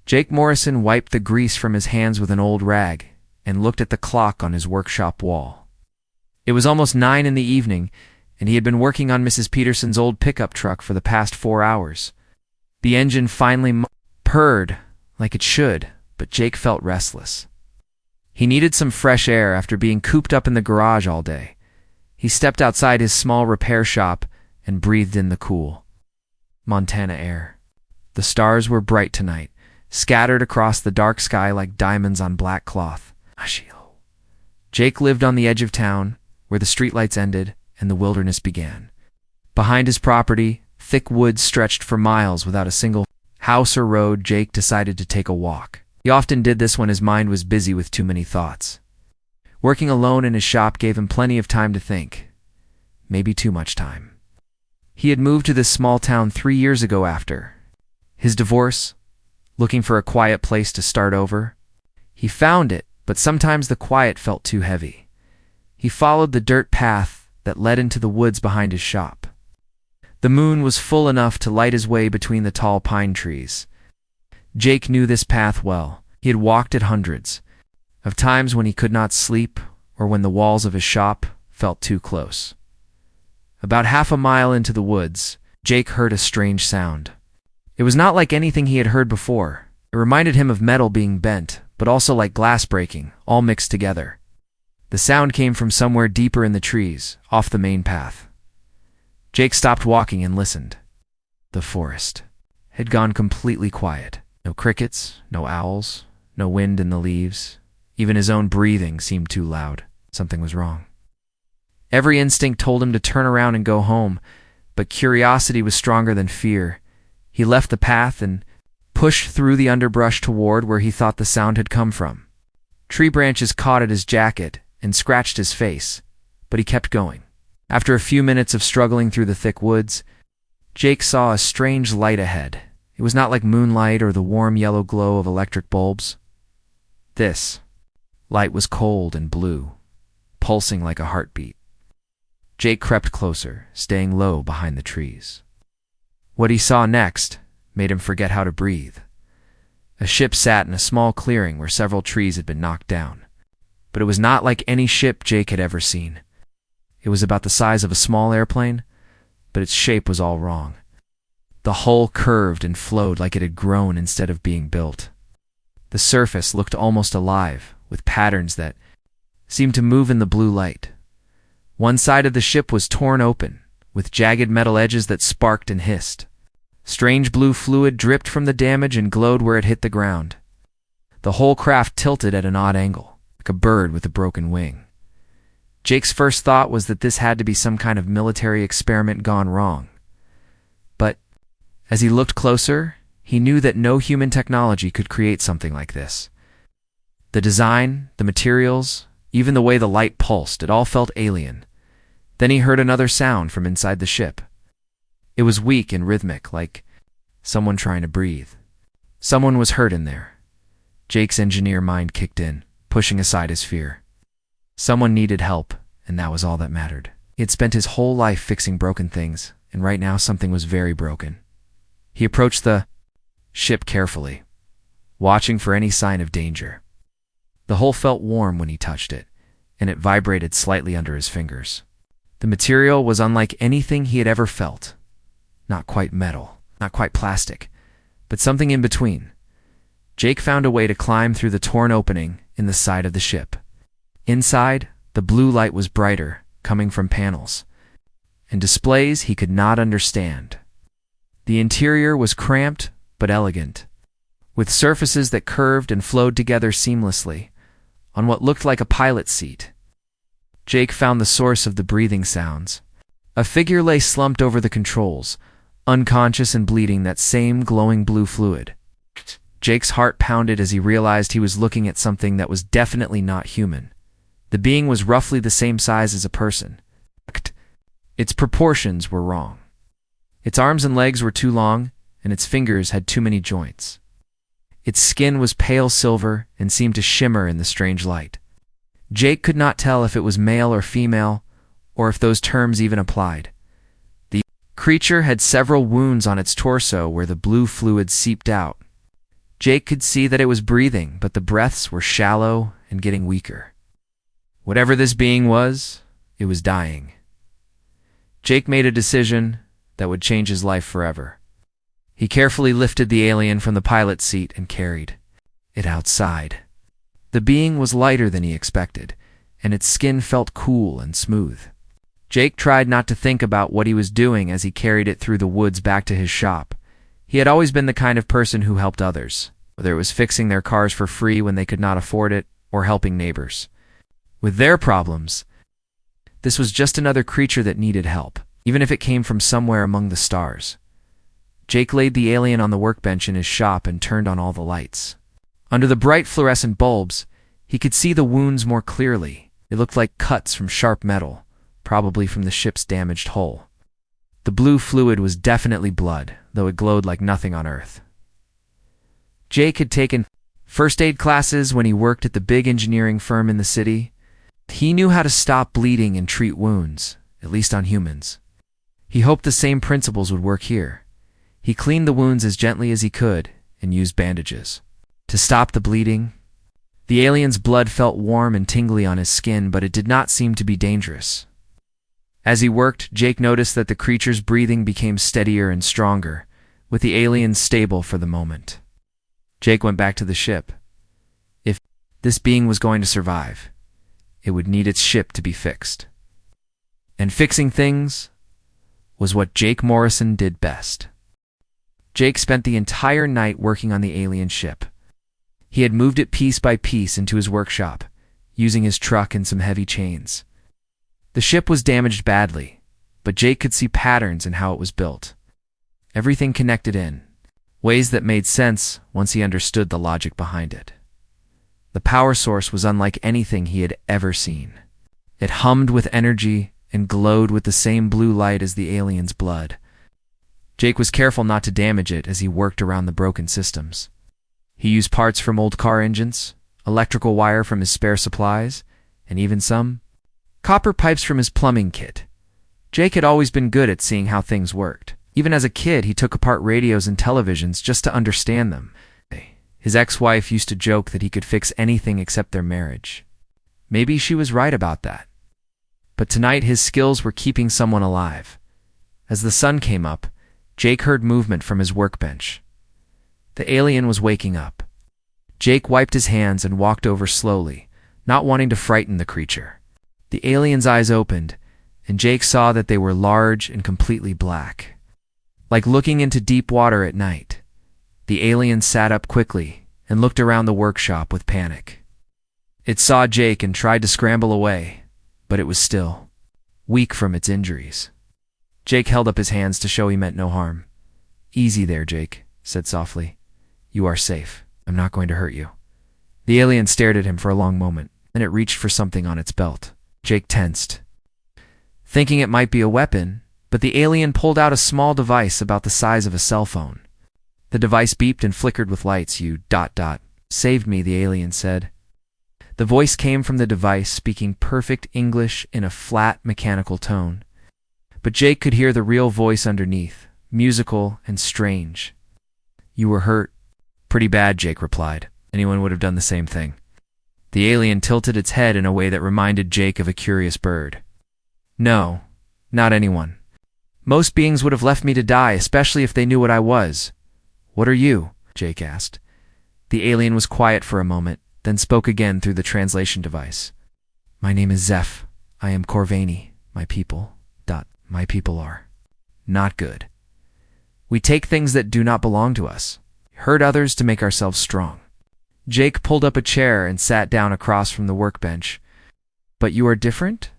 Jake Morrison wiped the grease from his hands with an old rag and looked at the clock on his workshop wall. It was almost 9 in the evening, and he had been working on Mrs. Peterson's old pickup truck for the past 4 hours. The engine finally purred like it should, but Jake felt restless. He needed some fresh air after being cooped up in the garage all day. He stepped outside his small repair shop and breathed in the cool Montana air. The stars were bright tonight, scattered across the dark sky like diamonds on black cloth. Jake lived on the edge of town, where the streetlights ended and the wilderness began. Behind his property, thick woods stretched for miles without a single house or road. Jake decided to take a walk. He often did this when his mind was busy with too many thoughts. Working alone in his shop gave him plenty of time to think. Maybe too much time. He had moved to this small town 3 years ago after his divorce, looking for a quiet place to start over. He found it, but sometimes the quiet felt too heavy. He followed the dirt path that led into the woods behind his shop. The moon was full enough to light his way between the tall pine trees. Jake knew this path well. He had walked it hundreds of times when he could not sleep or when the walls of his shop felt too close. About half a mile into the woods, Jake heard a strange sound. It was not like anything he had heard before. It reminded him of metal being bent, but also like glass breaking, all mixed together. The sound came from somewhere deeper in the trees, off the main path. Jake stopped walking and listened. The forest had gone completely quiet. No crickets, no owls, no wind in the leaves. Even his own breathing seemed too loud. Something was wrong. Every instinct told him to turn around and go home, but curiosity was stronger than fear. He left the path and pushed through the underbrush toward where he thought the sound had come from. Tree branches caught at his jacket and scratched his face, but he kept going. After a few minutes of struggling through the thick woods, Jake saw a strange light ahead. It was not like moonlight or the warm yellow glow of electric bulbs. This light was cold and blue, pulsing like a heartbeat. Jake crept closer, staying low behind the trees. What he saw next made him forget how to breathe. A ship sat in a small clearing where several trees had been knocked down. But it was not like any ship Jake had ever seen. It was about the size of a small airplane, but its shape was all wrong. The hull curved and flowed like it had grown instead of being built. The surface looked almost alive, with patterns that seemed to move in the blue light. One side of the ship was torn open, with jagged metal edges that sparked and hissed. Strange blue fluid dripped from the damage and glowed where it hit the ground. The whole craft tilted at an odd angle, like a bird with a broken wing. Jake's first thought was that this had to be some kind of military experiment gone wrong. But as he looked closer, he knew that no human technology could create something like this. The design, the materials, even the way the light pulsed, it all felt alien. Then he heard another sound from inside the ship. It was weak and rhythmic, like someone trying to breathe. Someone was hurt in there. Jake's engineer mind kicked in, pushing aside his fear. Someone needed help, and that was all that mattered. He had spent his whole life fixing broken things, and right now something was very broken. He approached the ship carefully, watching for any sign of danger. The hull felt warm when he touched it, and it vibrated slightly under his fingers. The material was unlike anything he had ever felt. Not quite metal, not quite plastic, but something in between. Jake found a way to climb through the torn opening in the side of the ship. Inside, the blue light was brighter, coming from panels and displays he could not understand. The interior was cramped but elegant, with surfaces that curved and flowed together seamlessly on what looked like a pilot's seat. Jake found the source of the breathing sounds. A figure lay slumped over the controls, unconscious and bleeding that same glowing blue fluid. Jake's heart pounded as he realized he was looking at something that was definitely not human. The being was roughly the same size as a person. Its proportions were wrong. Its arms and legs were too long, and its fingers had too many joints. Its skin was pale silver and seemed to shimmer in the strange light. Jake could not tell if it was male or female, or if those terms even applied. The creature had several wounds on its torso where the blue fluid seeped out. Jake could see that it was breathing, but the breaths were shallow and getting weaker. Whatever this being was, it was dying. Jake made a decision that would change his life forever. He carefully lifted the alien from the pilot's seat and carried it outside. The being was lighter than he expected, and its skin felt cool and smooth. Jake tried not to think about what he was doing as he carried it through the woods back to his shop. He had always been the kind of person who helped others, whether it was fixing their cars for free when they could not afford it or helping neighbors with their problems. This was just another creature that needed help, even if it came from somewhere among the stars. Jake laid the alien on the workbench in his shop and turned on all the lights. Under the bright fluorescent bulbs, he could see the wounds more clearly. They looked like cuts from sharp metal, probably from the ship's damaged hull. The blue fluid was definitely blood, though it glowed like nothing on Earth. Jake had taken first aid classes when he worked at the big engineering firm in the city. He knew how to stop bleeding and treat wounds, at least on humans. He hoped the same principles would work here. He cleaned the wounds as gently as he could and used bandages to stop the bleeding. The alien's blood felt warm and tingly on his skin, but it did not seem to be dangerous. As he worked, Jake noticed that the creature's breathing became steadier and stronger, with the alien stable for the moment. Jake went back to the ship. If this being was going to survive, it would need its ship to be fixed. And fixing things was what Jake Morrison did best. Jake spent the entire night working on the alien ship. He had moved it piece by piece into his workshop, using his truck and some heavy chains. The ship was damaged badly, but Jake could see patterns in how it was built. Everything connected in ways that made sense once he understood the logic behind it. The power source was unlike anything he had ever seen. It hummed with energy and glowed with the same blue light as the alien's blood. Jake was careful not to damage it as he worked around the broken systems. He used parts from old car engines, electrical wire from his spare supplies, and even some copper pipes from his plumbing kit. Jake had always been good at seeing how things worked. Even as a kid, he took apart radios and televisions just to understand them. His ex-wife used to joke that he could fix anything except their marriage. Maybe she was right about that. But tonight his skills were keeping someone alive. As the sun came up, Jake heard movement from his workbench. The alien was waking up. Jake wiped his hands and walked over slowly, not wanting to frighten the creature. The alien's eyes opened, and Jake saw that they were large and completely black. Like looking into deep water at night. The alien sat up quickly and looked around the workshop with panic. It saw Jake and tried to scramble away, but it was still weak from its injuries. Jake held up his hands to show he meant no harm. "Easy there, Jake," said softly. "You are safe. I'm not going to hurt you." The alien stared at him for a long moment, then it reached for something on its belt. Jake tensed, thinking it might be a weapon, but the alien pulled out a small device about the size of a cell phone. The device beeped and flickered with lights. "You ... saved me," the alien said. The voice came from the device, speaking perfect English in a flat, mechanical tone. But Jake could hear the real voice underneath, musical and strange. "You were hurt?" "Pretty bad," Jake replied. "Anyone would have done the same thing." The alien tilted its head in a way that reminded Jake of a curious bird. "No, not anyone. Most beings would have left me to die, especially if they knew what I was." "What are you?" Jake asked. The alien was quiet for a moment, then spoke again through the translation device. "My name is Zeph. I am Corvani. My people. My people are not good. We take things that do not belong to us, hurt others to make ourselves strong." Jake pulled up a chair and sat down across from the workbench. "But you are different?"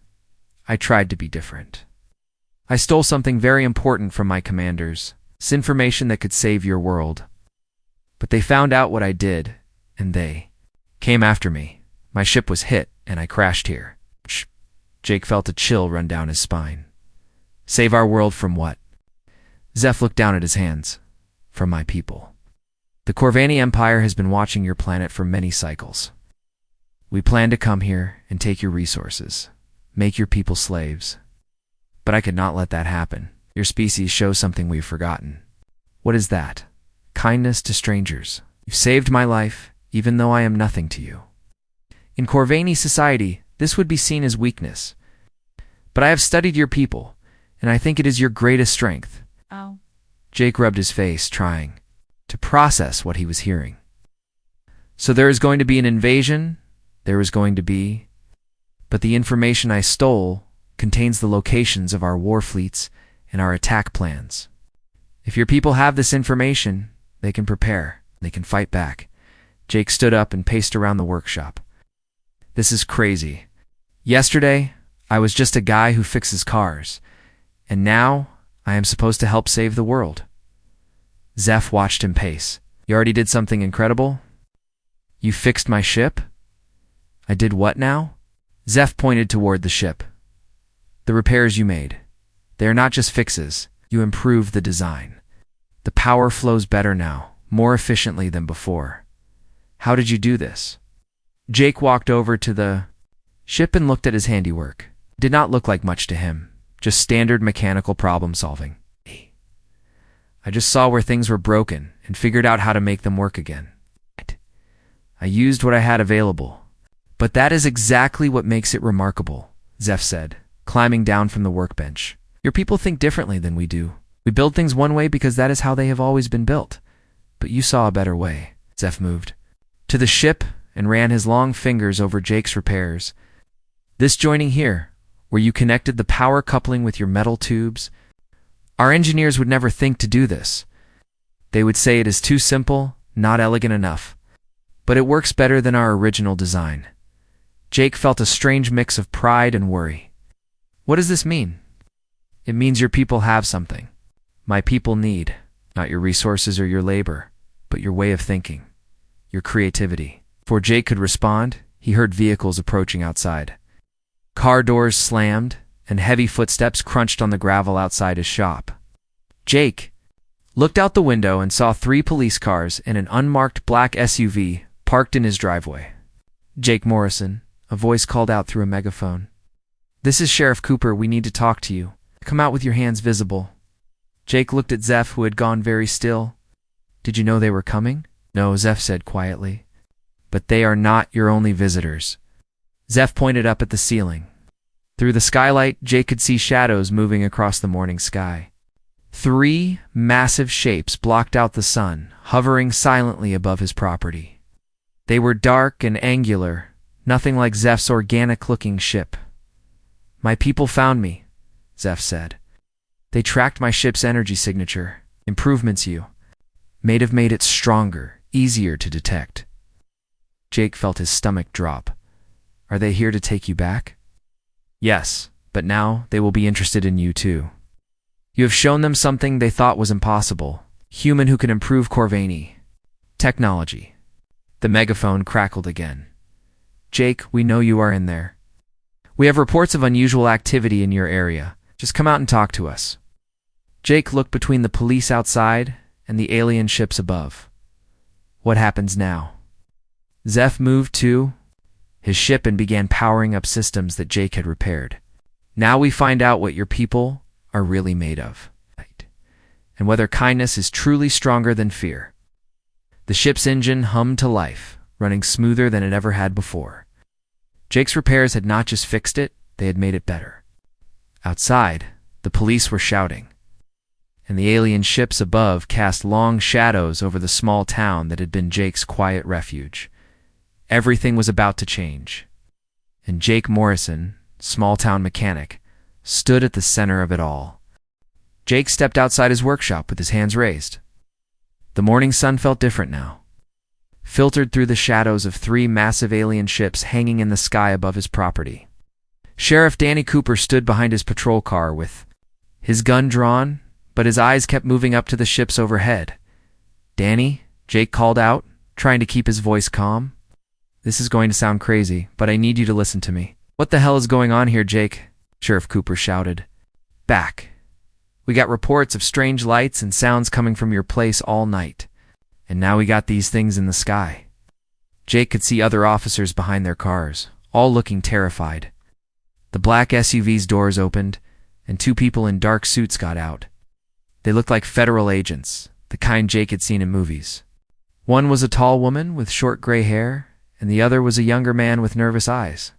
"I tried to be different. I stole something very important from my commanders, this information that could save your world. But they found out what I did, and they came after me. My ship was hit, and I crashed here." Jake felt a chill run down his spine. "Save our world from what?" Zeph looked down at his hands. "From my people. The Corvani Empire has been watching your planet for many cycles. We plan to come here and take your resources, make your people slaves. But I could not let that happen. Your species shows something we've forgotten." "What is that?" "Kindness to strangers. You've saved my life, even though I am nothing to you. In Corvani society, this would be seen as weakness. But I have studied your people, and I think it is your greatest strength. Oh. Jake rubbed his face, trying to process what he was hearing. So there is going to be an invasion, there is going to be... But the information I stole contains the locations of our war fleets and our attack plans. If your people have this information, they can prepare, they can fight back. Jake stood up and paced around the workshop. This is crazy. Yesterday, I was just a guy who fixes cars, and now I am supposed to help save the world. Zeph watched him pace. You already did something incredible? You fixed my ship? I did what now? Zeph pointed toward the ship. The repairs you made. They are not just fixes. You improved the design. The power flows better now, more efficiently than before. How did you do this? Jake walked over to the ship and looked at his handiwork. It did not look like much to him, just standard mechanical problem solving. I just saw where things were broken and figured out how to make them work again. I used what I had available. But that is exactly what makes it remarkable, Zeph said, climbing down from the workbench. Your people think differently than we do. We build things one way because that is how they have always been built. But you saw a better way. Zeph moved to the ship and ran his long fingers over Jake's repairs. This joining here, where you connected the power coupling with your metal tubes, our engineers would never think to do this. They would say it is too simple, not elegant enough. But it works better than our original design. Jake felt a strange mix of pride and worry. What does this mean? It means your people have something. My people need, not your resources or your labor, but your way of thinking, your creativity. Before Jake could respond, he heard vehicles approaching outside. Car doors slammed, and heavy footsteps crunched on the gravel outside his shop. Jake looked out the window and saw 3 police cars and an unmarked black SUV parked in his driveway. Jake Morrison, a voice called out through a megaphone. This is Sheriff Cooper, we need to talk to you. Come out with your hands visible. Jake looked at Zeph, who had gone very still. Did you know they were coming? No, Zeph said quietly. But they are not your only visitors. Zeph pointed up at the ceiling. Through the skylight, Jake could see shadows moving across the morning sky. 3 massive shapes blocked out the sun, hovering silently above his property. They were dark and angular, nothing like Zeph's organic-looking ship. My people found me, Zeph said. They tracked my ship's energy signature. Improvements you may have made it stronger, easier to detect. Jake felt his stomach drop. Are they here to take you back? Yes, but now they will be interested in you too. You have shown them something they thought was impossible. Human who can improve Corvani. Technology. The megaphone crackled again. Jake, we know you are in there. We have reports of unusual activity in your area. Just come out and talk to us. Jake looked between the police outside and the alien ships above. What happens now? Zeph moved to his ship and began powering up systems that Jake had repaired. Now we find out what your people are really made of, and whether kindness is truly stronger than fear. The ship's engine hummed to life, running smoother than it ever had before. Jake's repairs had not just fixed it, they had made it better. Outside, the police were shouting, and the alien ships above cast long shadows over the small town that had been Jake's quiet refuge. Everything was about to change, and Jake Morrison, small-town mechanic, stood at the center of it all. Jake stepped outside his workshop with his hands raised. The morning sun felt different now, filtered through the shadows of 3 massive alien ships hanging in the sky above his property. Sheriff Danny Cooper stood behind his patrol car with his gun drawn, but his eyes kept moving up to the ships overhead. Danny, Jake called out, trying to keep his voice calm. This is going to sound crazy, but I need you to listen to me. What the hell is going on here, Jake? Sheriff Cooper shouted. Back. We got reports of strange lights and sounds coming from your place all night. And now we got these things in the sky. Jake could see other officers behind their cars, all looking terrified. The black SUV's doors opened, and 2 people in dark suits got out. They looked like federal agents, the kind Jake had seen in movies. One was a tall woman with short gray hair, and the other was a younger man with nervous eyes.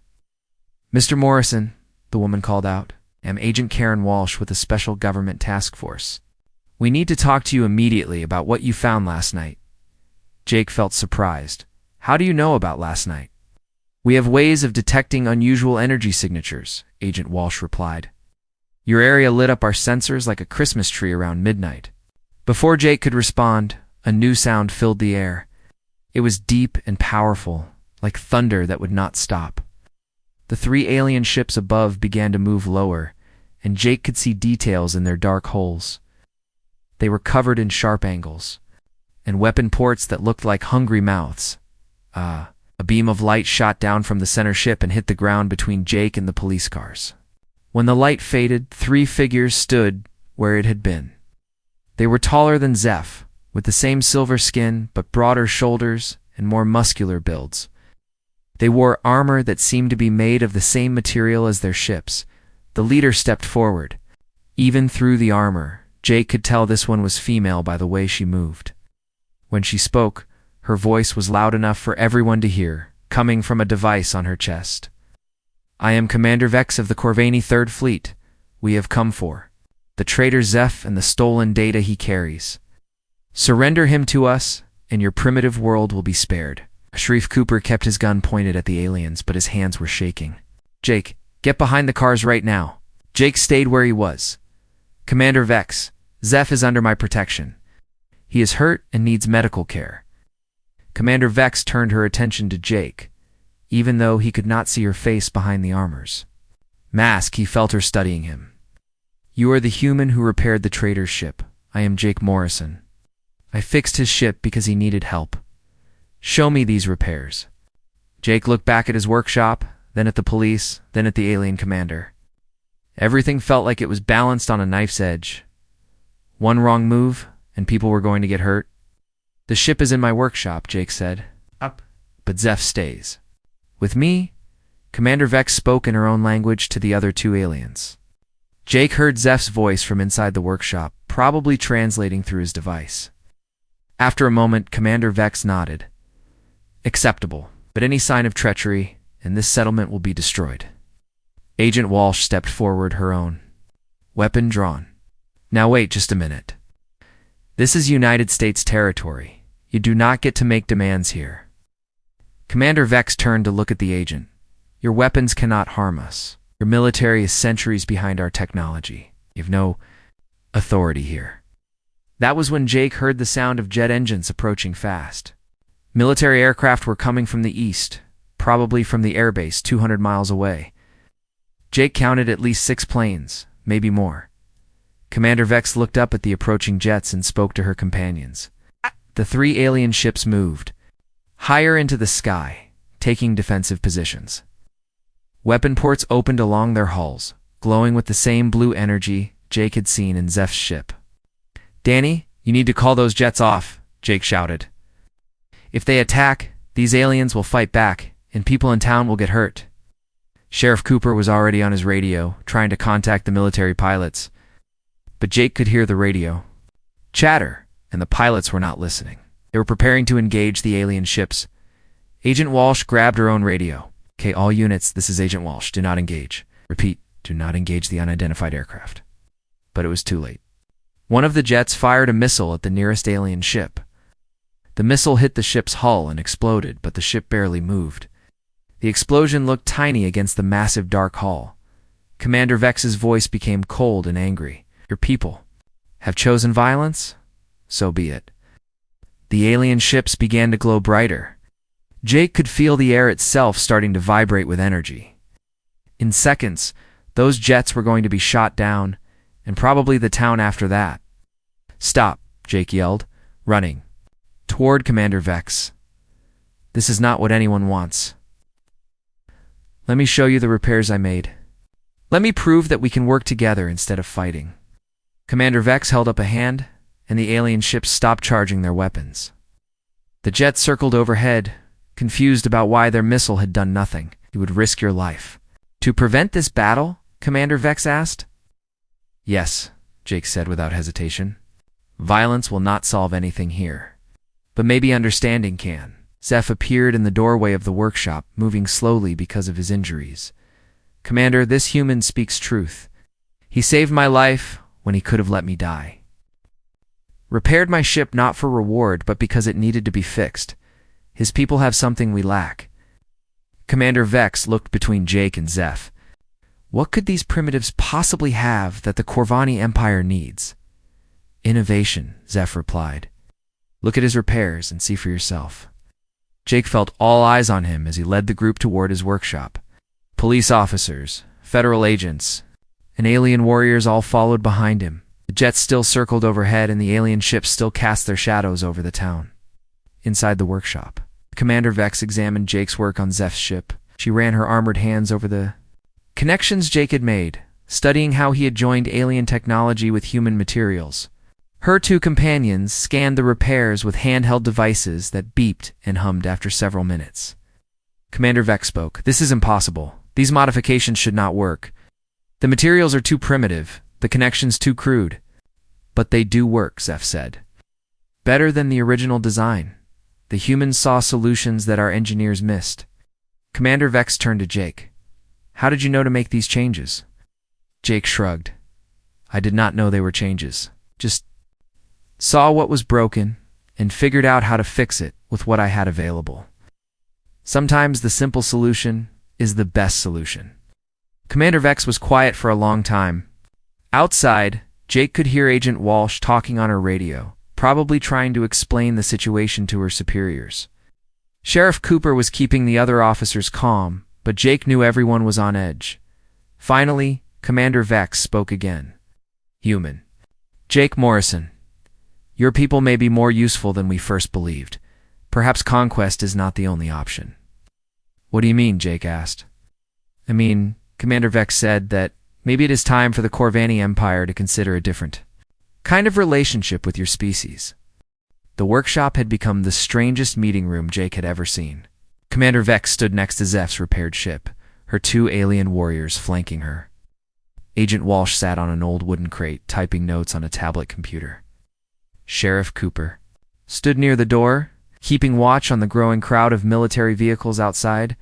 "Mr. Morrison," the woman called out, "I'm Agent Karen Walsh with a special government task force. We need to talk to you immediately about what you found last night." Jake felt surprised. "How do you know about last night?" "We have ways of detecting unusual energy signatures," Agent Walsh replied. "Your area lit up our sensors like a Christmas tree around midnight." Before Jake could respond, a new sound filled the air. It was deep and powerful, like thunder that would not stop. The 3 alien ships above began to move lower, and Jake could see details in their dark holes. They were covered in sharp angles, and weapon ports that looked like hungry mouths. A beam of light shot down from the center ship and hit the ground between Jake and the police cars. When the light faded, 3 figures stood where it had been. They were taller than Zeph, with the same silver skin but broader shoulders and more muscular builds. They wore armor that seemed to be made of the same material as their ships. The leader stepped forward. Even through the armor, Jake could tell this one was female by the way she moved. When she spoke, her voice was loud enough for everyone to hear, coming from a device on her chest. "I am Commander Vex of the Corvani 3rd Fleet. We have come for the traitor Zeph and the stolen data he carries. Surrender him to us, and your primitive world will be spared." Sharif Cooper kept his gun pointed at the aliens, but his hands were shaking. "Jake, get behind the cars right now." Jake stayed where he was. "Commander Vex, Zeph is under my protection. He is hurt and needs medical care." Commander Vex turned her attention to Jake, even though he could not see her face behind the armors. Mask, he felt her studying him. "You are the human who repaired the traitor's ship. I am Jake Morrison. I fixed his ship because he needed help. Show me these repairs." Jake looked back at his workshop, then at the police, then at the alien commander. Everything felt like it was balanced on a knife's edge. One wrong move, and people were going to get hurt. "The ship is in my workshop," Jake said. "Up." "But Zeph stays." "With me?" Commander Vex spoke in her own language to the other 2 aliens. Jake heard Zeph's voice from inside the workshop, probably translating through his device. After a moment, Commander Vex nodded. "Acceptable, but any sign of treachery, and this settlement will be destroyed." Agent Walsh stepped forward, her own weapon drawn. "Now wait just a minute. This is United States territory. You do not get to make demands here." Commander Vex turned to look at the agent. "Your weapons cannot harm us. Your military is centuries behind our technology. You have no authority here." That was when Jake heard the sound of jet engines approaching fast. Military aircraft were coming from the east, probably from the airbase 200 miles away. Jake counted at least 6 planes, maybe more. Commander Vex looked up at the approaching jets and spoke to her companions. The 3 alien ships moved higher into the sky, taking defensive positions. Weapon ports opened along their hulls, glowing with the same blue energy Jake had seen in Zeph's ship. "Danny, you need to call those jets off," Jake shouted. "If they attack, these aliens will fight back, and people in town will get hurt." Sheriff Cooper was already on his radio, trying to contact the military pilots. But Jake could hear the radio chatter, and the pilots were not listening. They were preparing to engage the alien ships. Agent Walsh grabbed her own radio. "Okay, all units, this is Agent Walsh. Do not engage. Repeat, do not engage the unidentified aircraft." But it was too late. One of the jets fired a missile at the nearest alien ship. The missile hit the ship's hull and exploded, but the ship barely moved. The explosion looked tiny against the massive dark hull. Commander Vex's voice became cold and angry. "Your people have chosen violence? So be it." The alien ships began to glow brighter. Jake could feel the air itself starting to vibrate with energy. In seconds, those jets were going to be shot down, and probably the town after that. "Stop," Jake yelled, running toward Commander Vex. "This is not what anyone wants. Let me show you the repairs I made. Let me prove that we can work together instead of fighting." Commander Vex held up a hand, and the alien ships stopped charging their weapons. The jets circled overhead, confused about why their missile had done nothing. "You would risk your life to prevent this battle?" Commander Vex asked. "Yes," Jake said without hesitation. "Violence will not solve anything here. but maybe understanding can. Zeph appeared in the doorway of the workshop, moving slowly because of his injuries. Commander, this human speaks truth. He saved my life when he could have let me die. Repaired my ship not for reward, but because it needed to be fixed. His people have something we lack. Commander Vex looked between Jake and Zeph. What could these primitives possibly have that the Corvani Empire needs? Innovation, Zeph replied. Look at his repairs and see for yourself. Jake felt all eyes on him as he led the group toward his workshop. Police officers, federal agents, and alien warriors all followed behind him. The jets still circled overhead and the alien ships still cast their shadows over the town. Inside the workshop, Commander Vex examined Jake's work on Zeph's ship. She ran her armored hands over the connections Jake had made, studying how he had joined alien technology with human materials. Her two companions scanned the repairs with handheld devices that beeped and hummed after several minutes. Commander Vex spoke. This is impossible. These modifications should not work. The materials are too primitive, the connections too crude. But they do work, Zeph said. Better than the original design. The humans saw solutions that our engineers missed. Commander Vex turned to Jake. How did you know to make these changes? Jake shrugged. I did not know they were changes. Just saw what was broken and figured out how to fix it with what I had available. Sometimes the simple solution is the best solution. Commander Vex was quiet for a long time. Outside, Jake could hear Agent Walsh talking on her radio, probably trying to explain the situation to her superiors. Sheriff Cooper was keeping the other officers calm, but Jake knew everyone was on edge. Finally, Commander Vex spoke again. Human. Jake Morrison. Your people may be more useful than we first believed. Perhaps conquest is not the only option. What do you mean? Jake asked. I mean, Commander Vex said that maybe it is time for the Corvani Empire to consider a different kind of relationship with your species. The workshop had become the strangest meeting room Jake had ever seen. Commander Vex stood next to Zeph's repaired ship, her two alien warriors flanking her. Agent Walsh sat on an old wooden crate, typing notes on a tablet computer. Sheriff Cooper stood near the door, keeping watch on the growing crowd of military vehicles outside.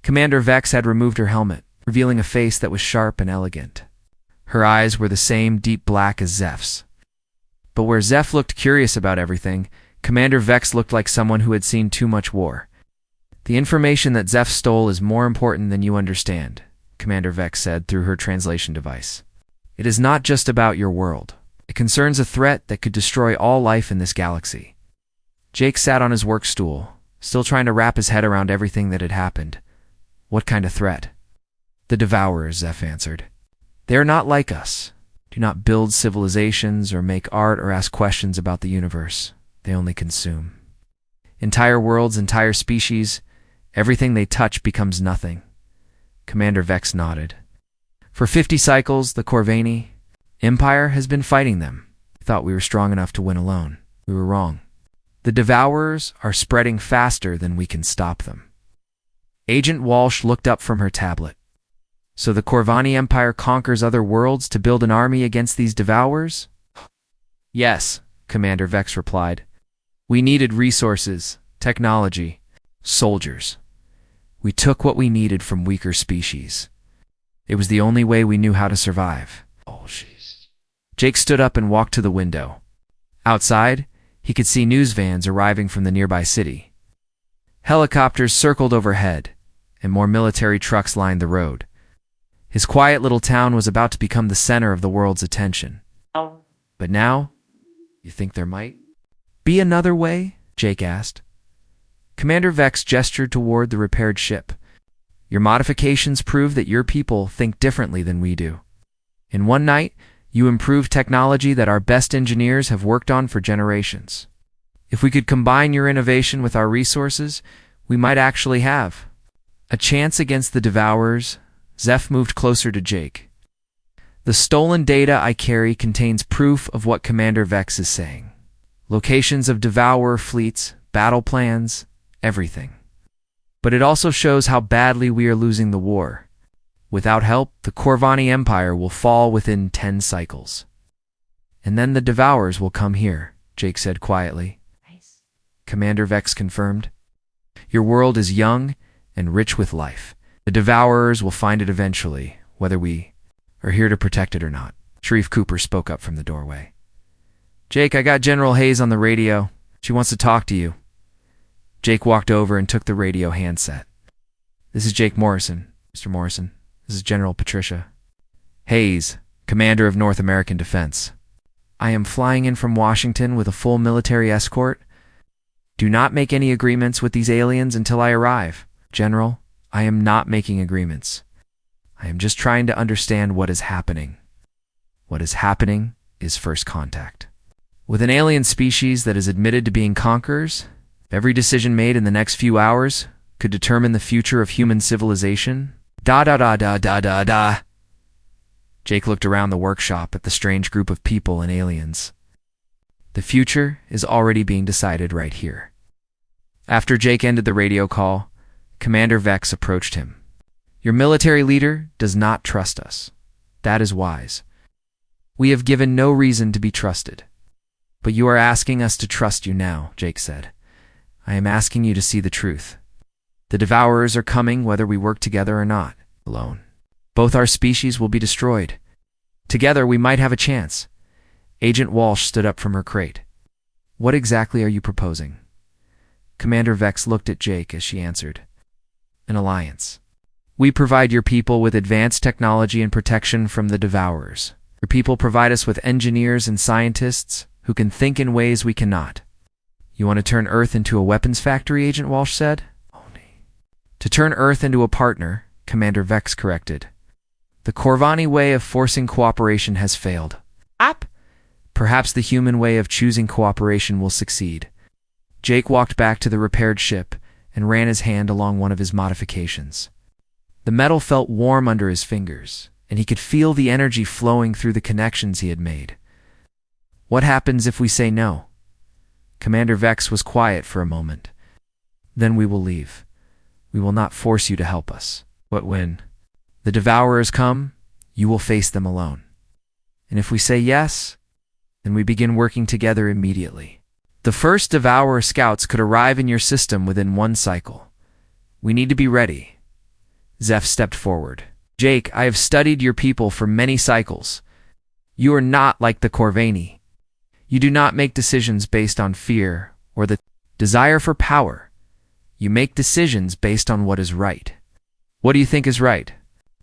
Commander Vex had removed her helmet, revealing a face that was sharp and elegant. Her eyes were the same deep black as Zeph's. But where Zeph looked curious about everything, Commander Vex looked like someone who had seen too much war. The information that Zeph stole is more important than you understand, Commander Vex said through her translation device. It is not just about your world. It concerns a threat that could destroy all life in this galaxy. Jake sat on his work stool, still trying to wrap his head around everything that had happened. What kind of threat? The Devourers, Zeph answered. They are not like us. Do not build civilizations or make art or ask questions about the universe. They only consume. Entire worlds, entire species, everything they touch becomes nothing. Commander Vex nodded. For 50 cycles, the Corvani Empire has been fighting them. We thought we were strong enough to win alone. We were wrong. The Devourers are spreading faster than we can stop them. Agent Walsh looked up from her tablet. So the Corvani Empire conquers other worlds to build an army against these Devourers? Yes, Commander Vex replied. We needed resources, technology, soldiers. We took what we needed from weaker species. It was the only way we knew how to survive. Oh, jeez. Jake stood up and walked to the window. Outside, he could see news vans arriving from the nearby city. Helicopters circled overhead, and more military trucks lined the road. His quiet little town was about to become the center of the world's attention. But now, you think there might be another way? Jake asked. Commander Vex gestured toward the repaired ship. Your modifications prove that your people think differently than we do. In one night, you improved technology that our best engineers have worked on for generations. If we could combine your innovation with our resources, we might actually have a chance against the Devourers. Zeph moved closer to Jake. The stolen data I carry contains proof of what Commander Vex is saying. Locations of Devourer fleets, battle plans, everything. But it also shows how badly we are losing the war. Without help, the Corvani Empire will fall within 10 cycles. And then the Devourers will come here, Jake said quietly. Commander Vex confirmed. Your world is young and rich with life. The Devourers will find it eventually, whether we are here to protect it or not. Sharif Cooper spoke up from the doorway. Jake, I got General Hayes on the radio. She wants to talk to you. Jake walked over and took the radio handset. This is Jake Morrison, Mr. Morrison. This is General Patricia Hayes, Commander of North American Defense. I am flying in from Washington with a full military escort. Do not make any agreements with these aliens until I arrive. General, I am not making agreements. I am just trying to understand what is happening. What is happening is first contact. With an alien species that is admitted to being conquerors, every decision made in the next few hours could determine the future of human civilization. Da. Jake looked around the workshop at the strange group of people and aliens. The future is already being decided right here. After Jake ended the radio call, Commander Vex approached him. Your military leader does not trust us. That is wise. We have given no reason to be trusted. But you are asking us to trust you now, Jake said. I am asking you to see the truth. The Devourers are coming whether we work together or not, alone. Both our species will be destroyed. Together we might have a chance. Agent Walsh stood up from her crate. What exactly are you proposing? Commander Vex looked at Jake as she answered. An alliance. We provide your people with advanced technology and protection from the Devourers. Your people provide us with engineers and scientists who can think in ways we cannot. You want to turn Earth into a weapons factory, Agent Walsh said? To turn Earth into a partner, Commander Vex corrected. The Corvani way of forcing cooperation has failed. Perhaps the human way of choosing cooperation will succeed. Jake walked back to the repaired ship and ran his hand along one of his modifications. The metal felt warm under his fingers, and he could feel the energy flowing through the connections he had made. What happens if we say no? Commander Vex was quiet for a moment. Then we will leave. We will not force you to help us. But when the Devourers come, you will face them alone. And if we say yes, then we begin working together immediately. The first Devourer scouts could arrive in your system within one cycle. We need to be ready. Zeph stepped forward. Jake, I have studied your people for many cycles. You are not like the Corvani. You do not make decisions based on fear or the desire for power. You make decisions based on what is right. What do you think is right?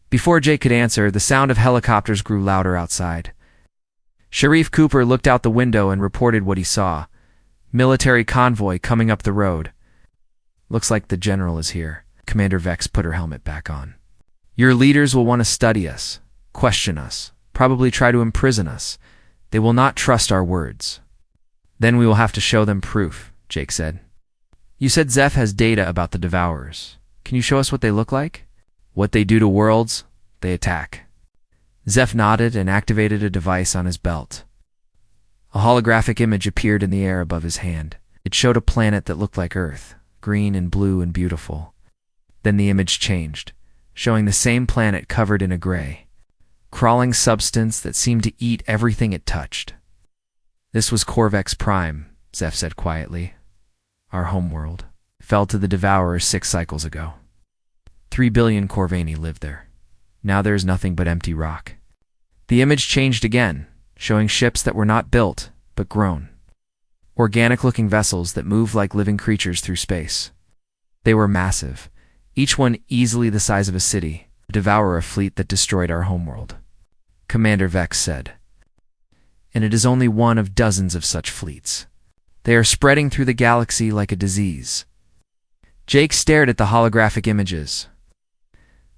Before Jake could answer, the sound of helicopters grew louder outside. Sharif Cooper looked out the window and reported what he saw. Military convoy coming up the road. Looks like the general is here. Commander Vex put her helmet back on. Your leaders will want to study us, question us, probably try to imprison us. They will not trust our words. Then we will have to show them proof, Jake said. You said Zeph has data about the Devourers. Can you show us what they look like? What they do to worlds, they attack. Zeph nodded and activated a device on his belt. A holographic image appeared in the air above his hand. It showed a planet that looked like Earth, green and blue and beautiful. Then the image changed, showing the same planet covered in a gray, crawling substance that seemed to eat everything it touched. This was Corvex Prime, Zeph said quietly. Our homeworld fell to the Devourers 6 cycles ago. 3 billion Corvani lived there. Now there is nothing but empty rock. The image changed again, showing ships that were not built, but grown. Organic-looking vessels that moved like living creatures through space. They were massive, each one easily the size of a city, a Devourer fleet that destroyed our homeworld. Commander Vex said. And it is only one of dozens of such fleets. They are spreading through the galaxy like a disease. Jake stared at the holographic images.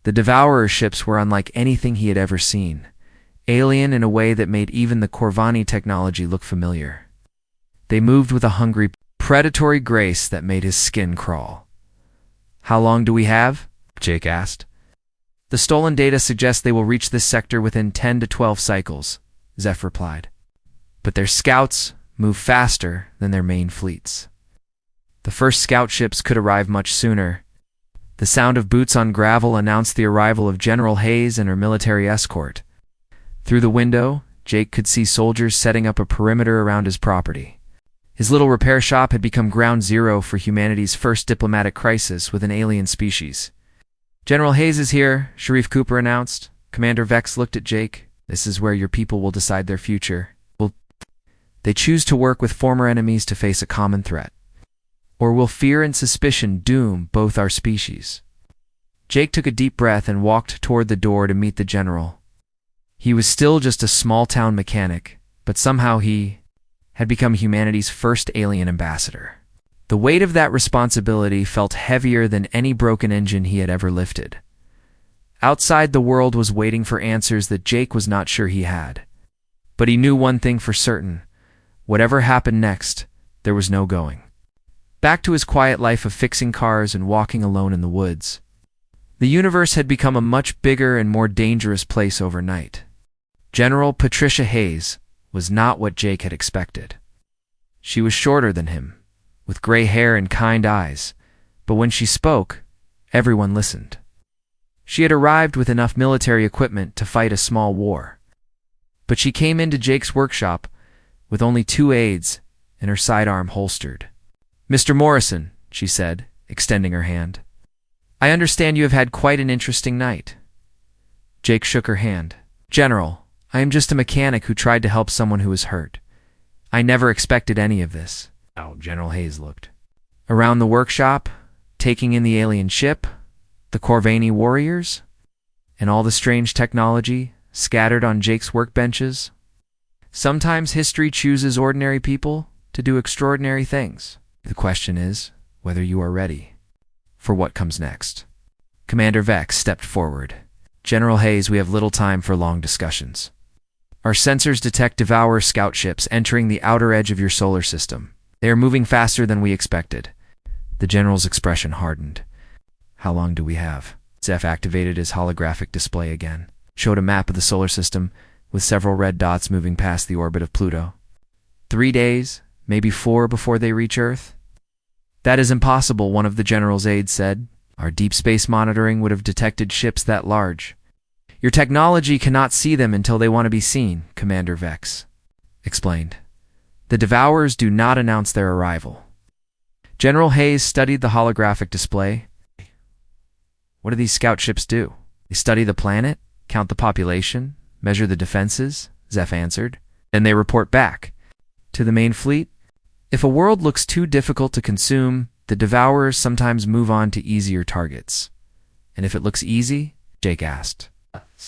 The Devourer ships were unlike anything he had ever seen, alien in a way that made even the Corvani technology look familiar. They moved with a hungry, predatory grace that made his skin crawl. How long do we have? Jake asked. The stolen data suggests they will reach this sector within 10 to 12 cycles, Zeph replied. But their scouts move faster than their main fleets. The first scout ships could arrive much sooner. The sound of boots on gravel announced the arrival of General Hayes and her military escort. Through the window, Jake could see soldiers setting up a perimeter around his property. His little repair shop had become ground zero for humanity's first diplomatic crisis with an alien species. "General Hayes is here," Sharif Cooper announced. Commander Vex looked at Jake. "This is where your people will decide their future. Will they choose to work with former enemies to face a common threat? Or will fear and suspicion doom both our species?" Jake took a deep breath and walked toward the door to meet the general. He was still just a small-town mechanic, but somehow he had become humanity's first alien ambassador. The weight of that responsibility felt heavier than any broken engine he had ever lifted. Outside, the world was waiting for answers that Jake was not sure he had. But he knew one thing for certain. Whatever happened next, there was no going back to his quiet life of fixing cars and walking alone in the woods. The universe had become a much bigger and more dangerous place overnight. General Patricia Hayes was not what Jake had expected. She was shorter than him, with gray hair and kind eyes, but when she spoke, everyone listened. She had arrived with enough military equipment to fight a small war. But she came into Jake's workshop with only 2 aides and her sidearm holstered. "Mr. Morrison," she said, extending her hand, "I understand you have had quite an interesting night." Jake shook her hand. "General, I am just a mechanic who tried to help someone who was hurt. I never expected any of this." How General Hayes looked. Around the workshop, taking in the alien ship, the Corvani warriors, and all the strange technology scattered on Jake's workbenches. Sometimes history chooses ordinary people to do extraordinary things. The question is whether you are ready for what comes next. Commander Vex stepped forward. "General Hayes, we have little time for long discussions. Our sensors detect Devourer scout ships entering the outer edge of your solar system. They are moving faster than we expected." The general's expression hardened. "How long do we have?" Zeph activated his holographic display again, showed a map of the solar system with several red dots moving past the orbit of Pluto. 3 days, maybe 4 before they reach Earth." "That is impossible," one of the general's aides said. "Our deep space monitoring would have detected ships that large." "Your technology cannot see them until they want to be seen," Commander Vex explained. "The Devourers do not announce their arrival." General Hayes studied the holographic display. "What do these scout ships do?" "They study the planet, count the population, measure the defenses," Zeph answered. "Then they report back to the main fleet. If a world looks too difficult to consume, the Devourers sometimes move on to easier targets." "And if it looks easy?" Jake asked.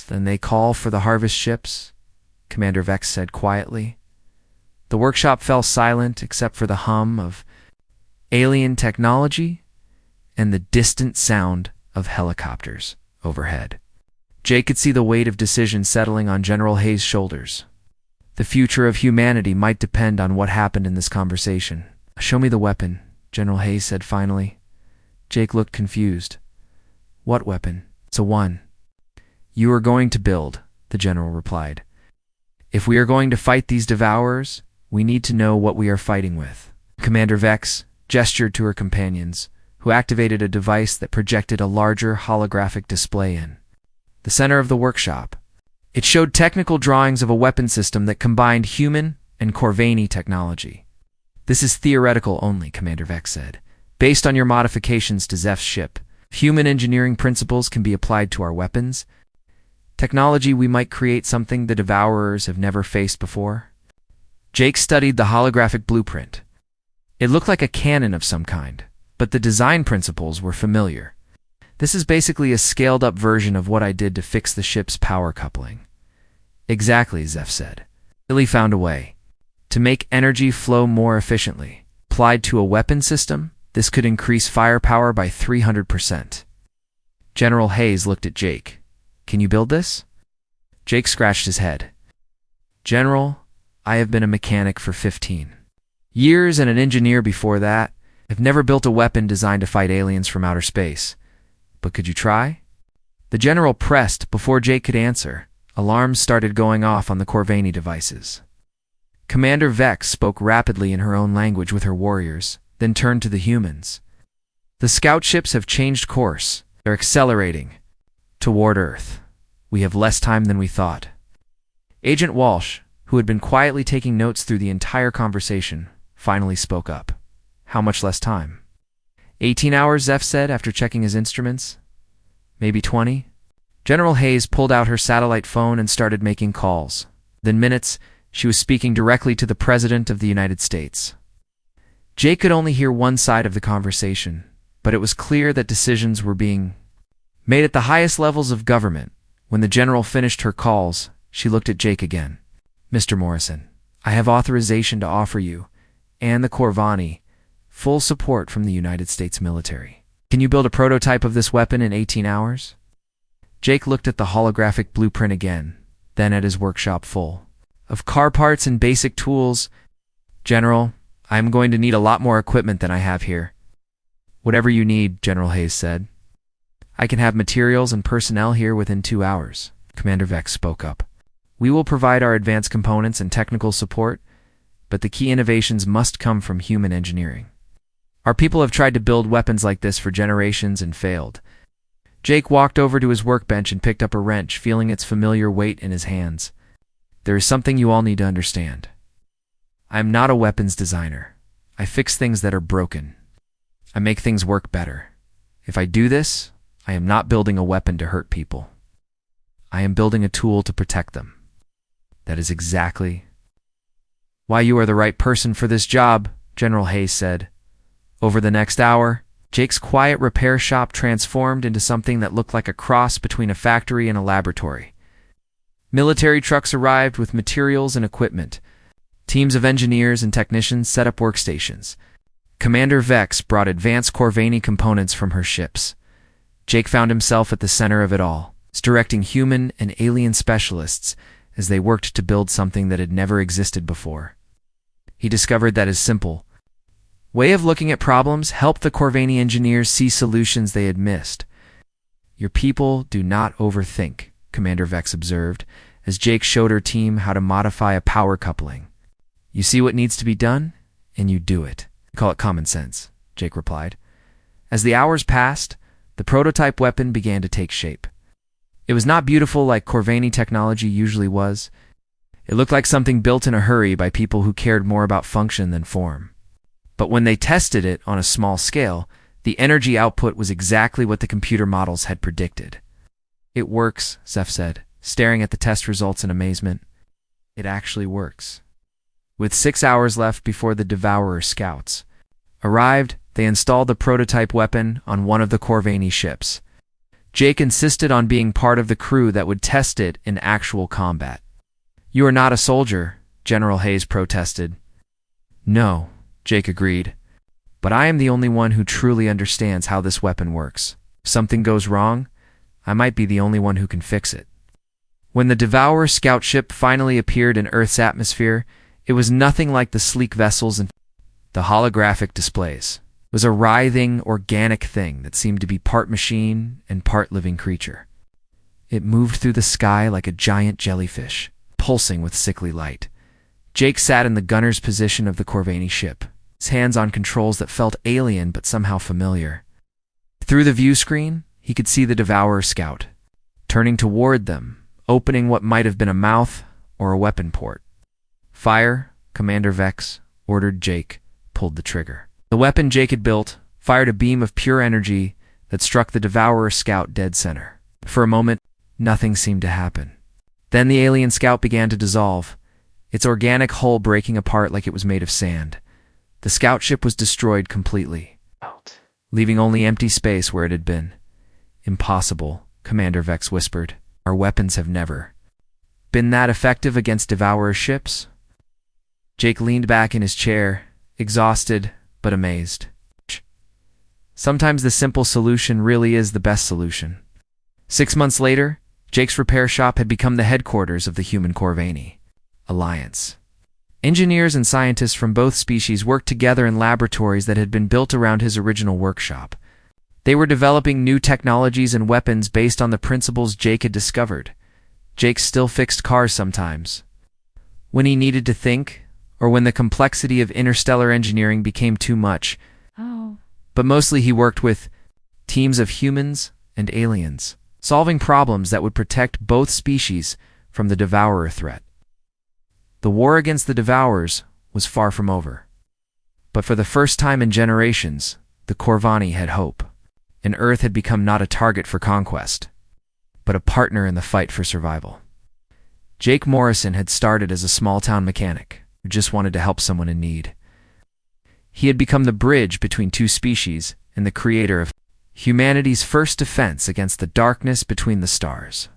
"Then they call for the harvest ships," Commander Vex said quietly. The workshop fell silent except for the hum of alien technology and the distant sound of helicopters overhead. Jake could see the weight of decision settling on General Hayes' shoulders. The future of humanity might depend on what happened in this conversation. "Show me the weapon," General Hayes said finally. Jake looked confused. "What weapon?" "It's a one you are going to build," the general replied. "If we are going to fight these Devourers, we need to know what we are fighting with." Commander Vex gestured to her companions, who activated a device that projected a larger holographic display in the center of the workshop. It showed technical drawings of a weapon system that combined human and Corvani technology. "This is theoretical only," Commander Vex said. "Based on your modifications to Zeph's ship, human engineering principles can be applied to our weapons. Technology we might create something the Devourers have never faced before." Jake studied the holographic blueprint. It looked like a cannon of some kind, but the design principles were familiar. "This is basically a scaled-up version of what I did to fix the ship's power coupling." "Exactly," Zeph said. "Billy found a way to make energy flow more efficiently. Applied to a weapon system, this could increase firepower by 300%. General Hayes looked at Jake. "Can you build this?" Jake scratched his head. "General, I have been a mechanic for 15 years and an engineer before that. I've never built a weapon designed to fight aliens from outer space. But could you try?" The general pressed before Jake could answer. Alarms started going off on the Corvani devices. Commander Vex spoke rapidly in her own language with her warriors, then turned to the humans. "The scout ships have changed course. They're accelerating toward Earth. We have less time than we thought." Agent Walsh, who had been quietly taking notes through the entire conversation, finally spoke up. How much less time? 18 hours, Zeph said after checking his instruments. Maybe 20? General Hayes pulled out her satellite phone and started making calls. Within minutes, she was speaking directly to the President of the United States. Jake could only hear one side of the conversation, but it was clear that decisions were being made at the highest levels of government. When the general finished her calls, she looked at Jake again. Mr. Morrison, I have authorization to offer you, and the Corvani, full support from the United States military. Can you build a prototype of this weapon in 18 hours? Jake looked at the holographic blueprint again, then at his workshop full of car parts and basic tools. General, I am going to need a lot more equipment than I have here. Whatever you need, General Hayes said. I can have materials and personnel here within 2 hours. Commander Vex spoke up. We will provide our advanced components and technical support, but the key innovations must come from human engineering. Our people have tried to build weapons like this for generations and failed. Jake walked over to his workbench and picked up a wrench, feeling its familiar weight in his hands. There is something you all need to understand. I am not a weapons designer. I fix things that are broken. I make things work better. If I do this, I am not building a weapon to hurt people. I am building a tool to protect them. That is exactly why you are the right person for this job, General Hayes said. Over the next hour, Jake's quiet repair shop transformed into something that looked like a cross between a factory and a laboratory. Military trucks arrived with materials and equipment. Teams of engineers and technicians set up workstations. Commander Vex brought advanced Corvani components from her ships. Jake found himself at the center of it all, directing human and alien specialists as they worked to build something that had never existed before. He discovered that his simple way of looking at problems helped the Corvani engineers see solutions they had missed. Your people do not overthink, Commander Vex observed, as Jake showed her team how to modify a power coupling. You see what needs to be done, and you do it. Call it common sense, Jake replied. As the hours passed, the prototype weapon began to take shape. It was not beautiful like Corvani technology usually was. It looked like something built in a hurry by people who cared more about function than form. But when they tested it on a small scale, the energy output was exactly what the computer models had predicted. It works, Zeph said, staring at the test results in amazement. It actually works. With 6 hours left before the Devourer scouts arrived, they installed the prototype weapon on one of the Corvani ships. Jake insisted on being part of the crew that would test it in actual combat. You are not a soldier, General Hayes protested. No, Jake agreed, but I am the only one who truly understands how this weapon works. If something goes wrong, I might be the only one who can fix it. When the Devourer scout ship finally appeared in Earth's atmosphere, it was nothing like the sleek vessels and the holographic displays. It was a writhing, organic thing that seemed to be part machine and part living creature. It moved through the sky like a giant jellyfish, pulsing with sickly light. Jake sat in the gunner's position of the Corvani ship, his hands on controls that felt alien but somehow familiar. Through the view screen, he could see the Devourer scout, turning toward them, opening what might have been a mouth or a weapon port. Fire, Commander Vex ordered. Jake pulled the trigger. The weapon Jake had built fired a beam of pure energy that struck the Devourer scout dead center. For a moment, nothing seemed to happen. Then the alien scout began to dissolve, its organic hull breaking apart like it was made of sand. The scout ship was destroyed completely, leaving only empty space where it had been. Impossible, Commander Vex whispered. Our weapons have never been that effective against Devourer ships. Jake leaned back in his chair, exhausted but amazed. Sometimes the simple solution really is the best solution. 6 months later, Jake's repair shop had become the headquarters of the Human Corvani Alliance. Engineers and scientists from both species worked together in laboratories that had been built around his original workshop. They were developing new technologies and weapons based on the principles Jake had discovered. Jake still fixed cars sometimes, when he needed to think, or when the complexity of interstellar engineering became too much. But mostly he worked with teams of humans and aliens, solving problems that would protect both species from the Devourer threat. The war against the Devourers was far from over. But for the first time in generations, the Corvani had hope. And Earth had become not a target for conquest, but a partner in the fight for survival. Jake Morrison had started as a small-town mechanic who just wanted to help someone in need. He had become the bridge between two species and the creator of humanity's first defense against the darkness between the stars.